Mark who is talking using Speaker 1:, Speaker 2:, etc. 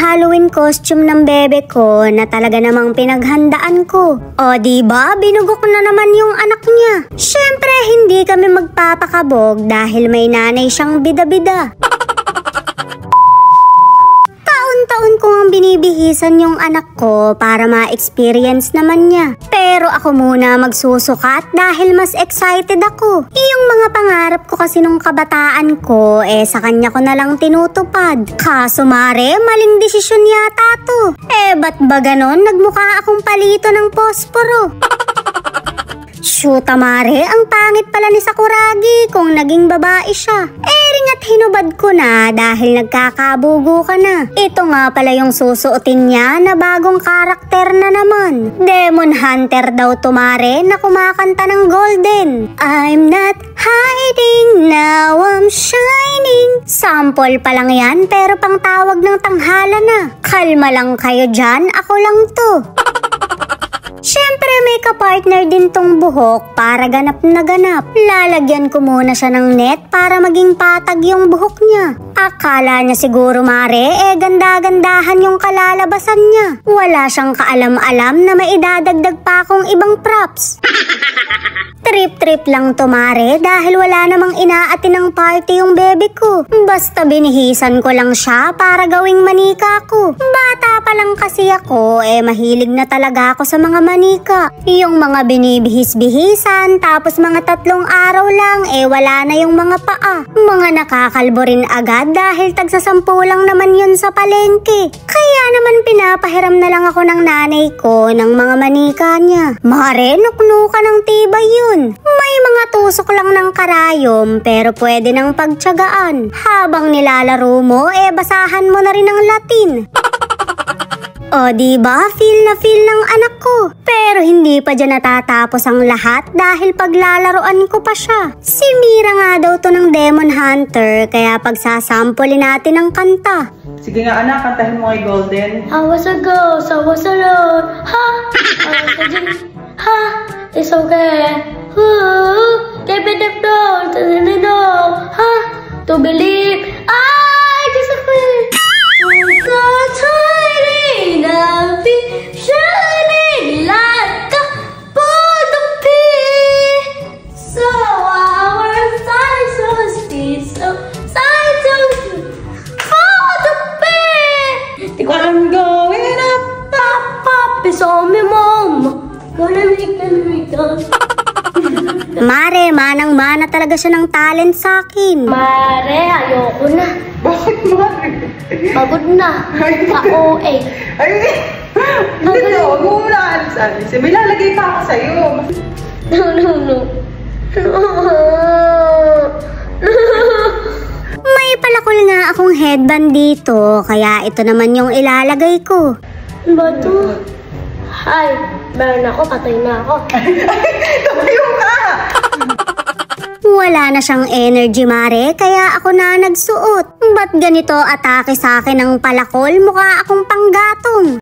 Speaker 1: Halloween costume ng bebe ko na talaga namang pinaghandaan ko. O diba, binugok na naman yung anak niya. Syempre, hindi kami magpapakabog dahil may nanay siyang bida-bida. Taon-taon ko ang binibihisan yung anak ko para ma-experience naman niya. Pero ako muna magsusukat dahil mas excited ako. Yung mga pangarap ko kasi nung kabataan ko, sa kanya ko na lang tinutupad. Kaso mare, maling desisyon yata to. Ba't ba ganon? Nagmukha akong palito ng posporo. Shoota mare, ang pangit pala ni Sakuragi kung naging babae siya. Ring at hinubad ko na dahil nagkakabugo ka na. Ito nga pala yung susuotin niya na bagong karakter na naman. Demon Hunter daw to mare na kumakanta ng Golden. I'm not hiding, now I'm shining. Sample pa lang yan pero pang tawag ng tanghala na. Kalma lang kayo dyan, ako lang to. Siyempre may kapartner din tong buhok para ganap na ganap. Lalagyan ko muna siya ng net para maging patag yung buhok niya. Akala niya siguro mare, ganda-gandahan yung kalalabasan niya. Wala siyang kaalam-alam na maidadagdag pa akong ibang props. Trip-trip lang to mare dahil wala namang inaati ng party yung bebe ko. Basta binihisan ko lang siya para gawing manika ko. Bata pa lang kasi ako, mahilig na talaga ako sa mga manika. Yung mga binibihis-bihisan, tapos mga 3 araw lang, wala na yung mga paa. Mga nakakalbo rin agad dahil tagsa-10 lang naman yun sa palengke. Kaya naman pinapahiram na lang ako ng nanay ko ng mga manika niya. Mare, nuknuka ng tibay yun. May mga tusok lang ng karayom pero pwede nang pagtiyagaan. Habang nilalaro mo, basahan mo na rin ang Latin. O diba, feel na feel ng anak ko. Pero hindi pa dyan natatapos ang lahat dahil paglalaroan ko pa siya. Si Mira nga daw to ng Demon Hunter kaya pagsasampolin natin ang kanta.
Speaker 2: Sige nga anak, kantahin mo kay Golden.
Speaker 3: I was a ghost, I was alone. Ha! I was a dream. Ha! It's okay. Give me the floor to the door. Ha! To believe I disagree. The tiny love shining like a butterfly. So our sides so speed, so sides so butterfly. I'm going up, up, it's on me, mom. Gonna make us.
Speaker 1: Mare, manang-mana talaga siya ng talent sa akin.
Speaker 3: Mare, ayoko na.
Speaker 2: Bakit Mare?
Speaker 3: Pagod na. Ka-OA.
Speaker 2: Ay, hindi na, huwag mo muna alis-alis. May lalagay pa ako sa'yo.
Speaker 3: No.
Speaker 1: May palakol nga akong headband dito, kaya ito naman yung ilalagay ko.
Speaker 3: Bato? Ay, meron ako, patay na ako.
Speaker 2: Tumayo ka!
Speaker 1: Wala na siyang energy mare, kaya ako na nagsuot. Ba't ganito atake sa akin ng palakol? Mukha akong panggatong.